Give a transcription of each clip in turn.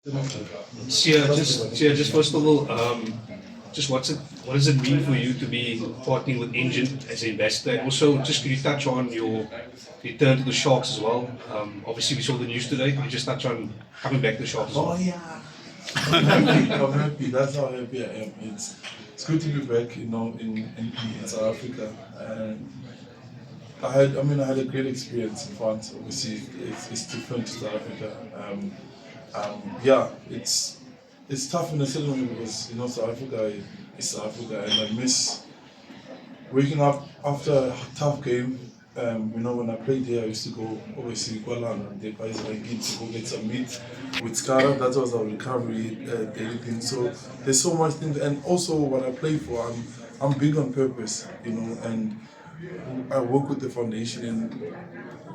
Just first of all, just what does it mean for you to be partnering with Engen as an investor? And also, just could you touch on your return to the Sharks as well? Obviously, we saw the news today. Could you just touch on coming back to the Sharks as well? Oh yeah. I'm happy. I'm happy. That's how happy I am. It's good to be back, in South Africa. And I had a great experience in France. Obviously, it's different to South Africa. Yeah, it's tough in a certain way because South Africa is South Africa, and I miss waking up after a tough game. When I played there, I used to go obviously and the guys to go get some meat with Skara. That was our recovery daily thing. So there's so much things, and also what I play for, I'm big on purpose, and I work with the foundation, and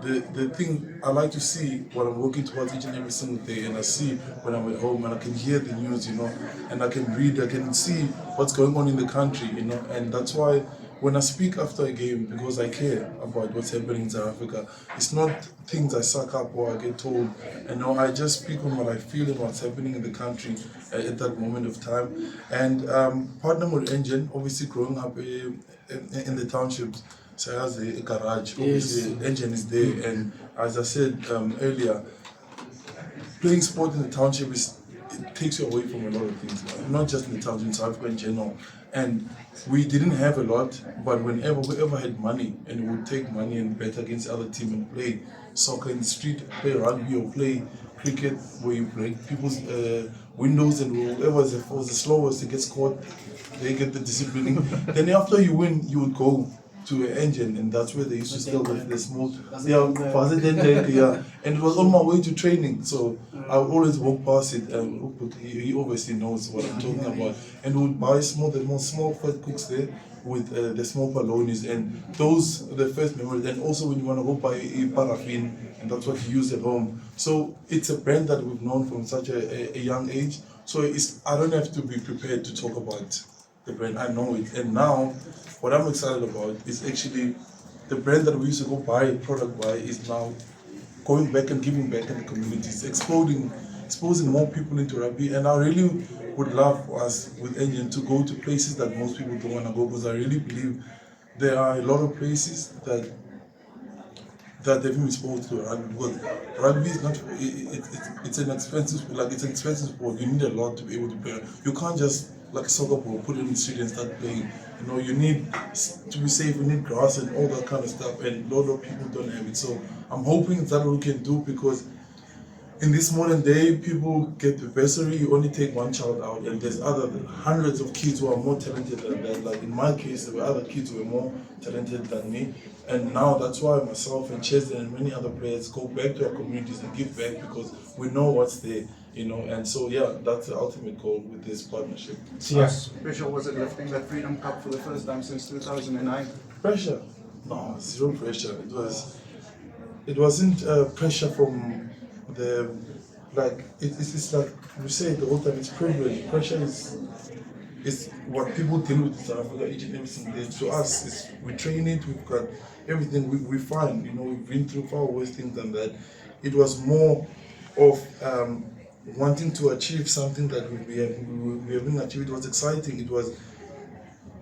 the thing I like to see what I'm working towards each and every single day, and I see when I'm at home and I can hear the news, and I can read, I can see what's going on in the country, and that's why when I speak after a game, because I care about what's happening in South Africa, it's not things I suck up or I get told, I just speak on what I feel and what's happening in the country at that moment of time. And partnering with Engen, obviously growing up in the townships, so I has a garage, obviously Engen is there, and as I said earlier, playing sport in the township it takes you away from a lot of things, not just in the township, in South Africa in general. And we didn't have a lot, but whenever we ever had money, and we would take money and bet against the other team and play soccer in the street, play rugby or play cricket, where you break people's windows, and whoever was the slowest to get caught, they get the disciplining. Then after you win, you would go to an Engen, and that's where they used to steal the small, and it was on my way to training, so I would always walk past it, and he obviously knows what I'm talking about, and we would buy the small fat cooks there with the small palonis, and those are the first memories. And also when you want to go buy a paraffin, and that's what you use at home. So it's a brand that we've known from such a young age, so I don't have to be prepared to talk about the brand. I know it, and now what I'm excited about is actually the brand that we used to go buy product by is now going back and giving back in the communities, exposing more people into rugby. And I really would love for us with Engen to go to places that most people don't want to go, because I really believe there are a lot of places that they've been exposed to rugby, because rugby is not it's an expensive sport. You need a lot to be able to play. You can't just like a soccer ball, put it in the street and start playing. You need to be safe, you need grass and all that kind of stuff, and a lot of people don't have it. So I'm hoping that's what we can do, because in this modern day, people get the bursary, you only take one child out, and there's hundreds of kids who are more talented than that. Like in my case, there were other kids who were more talented than me, and now that's why myself and Chester and many other players go back to our communities and give back, because we know what's there, and so yeah, that's the ultimate goal with this partnership. How special was it lifting that Freedom Cup for the first time since 2009? Pressure? No, zero pressure. It wasn't pressure from the, it's like we say the whole time, it's privilege. Pressure is what people deal with in South Africa each and every single day. To us, we train it, we've got everything, we find, we've been through far worse things than that. It was more of wanting to achieve something that we haven't achieved. It was exciting. It was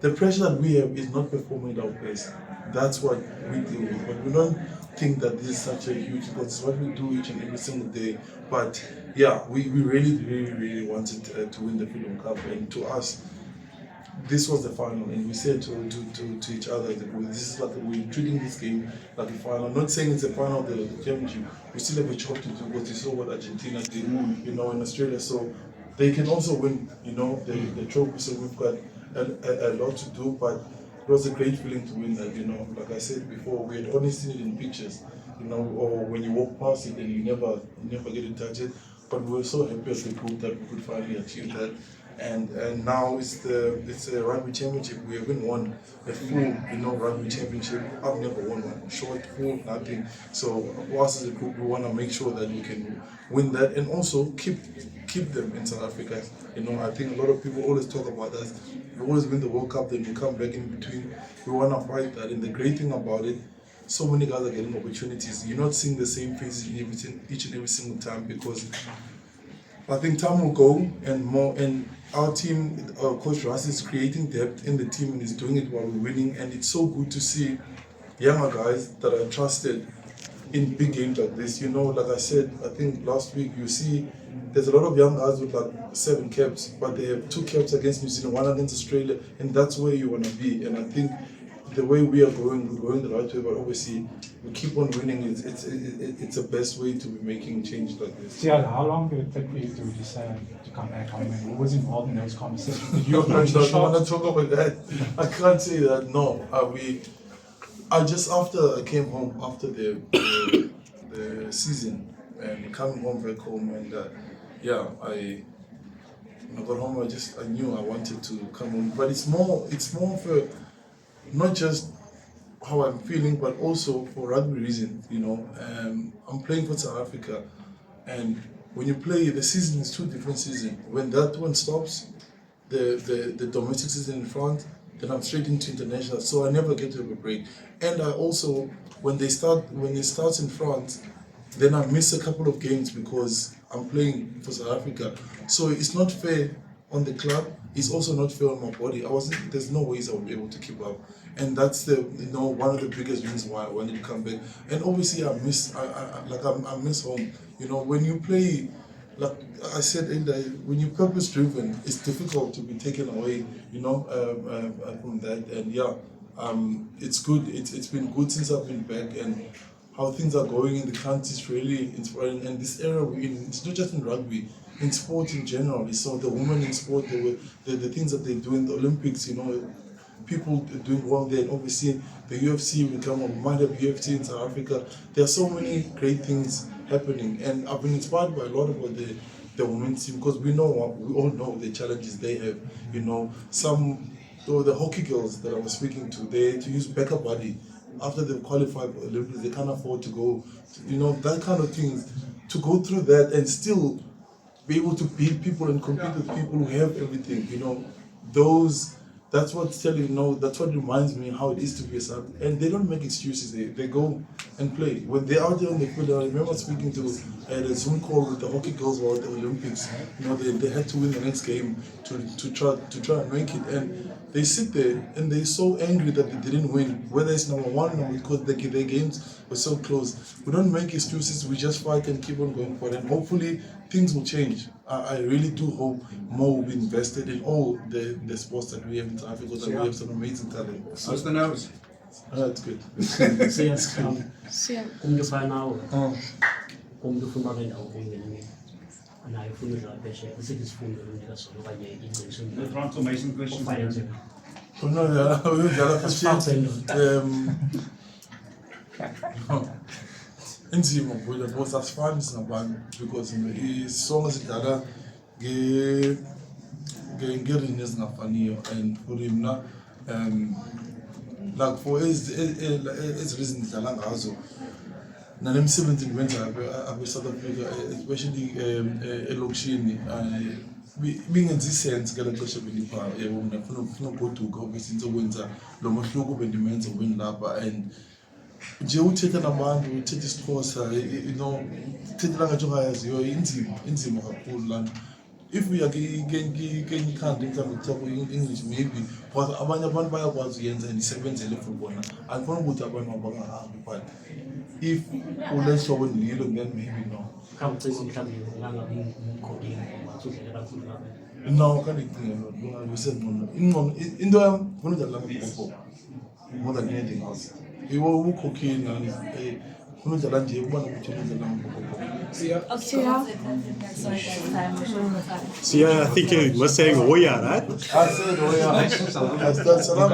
the pressure that we have is not performing at our best. That's what we deal with. But we don't think that this is such a huge, because it's what we do each and every single day. But yeah, we really, really, really wanted to win the Freedom Cup, and to us, this was the final, and we said to each other that this is what we're treating this game like a final. I'm not saying it's a final of the championship. We still have a job to do, because we saw what Argentina did, in Australia. So they can also win, the trophy. So we've got a lot to do, but it was a great feeling to win that. Like I said before, we had only seen it in pictures, or when you walk past it and you never get to touch it. But we were so happy as a group that we could finally achieve that. And now it's a rugby championship. We haven't won a full, rugby championship. I've never won one. Short, full, nothing. So us as a group, we want to make sure that we can win that, and also keep them in South Africa. I think a lot of people always talk about us. We always win the World Cup, then we come back in between. We want to fight that, and the great thing about it, so many guys are getting opportunities. You're not seeing the same faces each and every single time, because I think time will go and more, and our team, Coach Russ is creating depth in the team and is doing it while we're winning, and it's so good to see younger guys that are trusted in big games like this. You know, like I said, I think last week, you see there's a lot of young guys with like 7 caps, but they have 2 caps against New Zealand, 1 against Australia, and that's where you want to be. And I think the way we are going, we're going the right way, but obviously we keep on winning. It's the best way to be making change like this. So yeah, how long did it take for you to decide to come back home, and who was involved in those conversations? Did you approach the I don't want shops? to talk about that. I can't say that. No, I just after I came home after the season and coming home back home, and when I got home, I knew I wanted to come home. But it's more for not just how I'm feeling, but also for rugby reasons. You know, I'm playing for South Africa, and when you play, the season is 2 different seasons. When that one stops, the domestic season in France, then I'm straight into international. So I never get to have a break. And I also, when it starts in France, then I miss a couple of games because I'm playing for South Africa. So it's not fair on the club. It's also not fair on my body. There's no ways I would be able to keep up. And that's one of the biggest reasons why I wanted to come back. And obviously I miss home. You know, when you play, like I said earlier, when you're purpose driven, it's difficult to be taken away, you know, from that. And it's good. It's been good since I've been back, and how things are going in the country is really inspiring. And this era we're in, it's not just in rugby, in sport in general. You saw the women in sport, the things that they do in the Olympics, you know, people doing well there. And obviously the UFC will come up, we might have UFC in South Africa. There are so many great things happening, and I've been inspired by a lot about the women's team, because we all know the challenges they have. You know, the hockey girls that I was speaking to, they had to use backup body after they've qualified for Olympics. They can't afford to go, you know, that kind of things. To go through that and still be able to beat people and compete with people who have everything, you know, that's what's telling, you know, that's what reminds me how it is to be a sub. And they don't make excuses, they go and play. When they're out there on the field, I remember speaking to a Zoom call with the hockey girls while at the Olympics. You know, they had to win the next game to try and make it. And they sit there and they're so angry that they didn't win, whether it's number 1 or because their games were so close. We don't make excuses, we just fight and keep on going for it. And hopefully things will change. I really do hope more will be invested in all the sports that we have in South Africa, that we have some amazing talent. How's the nose? That's good. Kom je bij nou? Kom je vandaag in de opening? En hij voelde dat beetje. Dus het is voelde dat zo dat je in de zin. The front amazing question. No, inzima mvula because asifani singabantu, because isonke sidlala ngerini ezingafaniyo. And for him na like for as reason idlala ngazo nanemsebenzi engiwenza abe South Africa, especially elokishini, bingenza isense ngela xesha benipha yebo mina ngifuna ugoduka obviously nizokwenza lo mahluko bendimenza lapha. And nje uthetha nabantu, uthetha isiXhosa, you know, thethela ngathi ungayaziyo inzima kakhulu lana. If we are kenye ikhandi mhlawumbe kuthiwa English maybe, because abanye abantu bayakwazi uyenza and isebenzele for bona. Andifuna ukuthi abantu abangahambi, but if ulehlobo ndilo then maybe no. Khawucisa mhlawumbe ungangabi umkhodi wathudlela kakhulu lapha. No, can't ingqondo into yami ngifuna udlala amabhokobhoko more than anything else. Iwo ukhokhini and ngifuna udlala nje kuba nokuthi udlala amabhokobhoko. Yeah, I think you were saying Hoya, right? I said, oh yeah. I said, salam.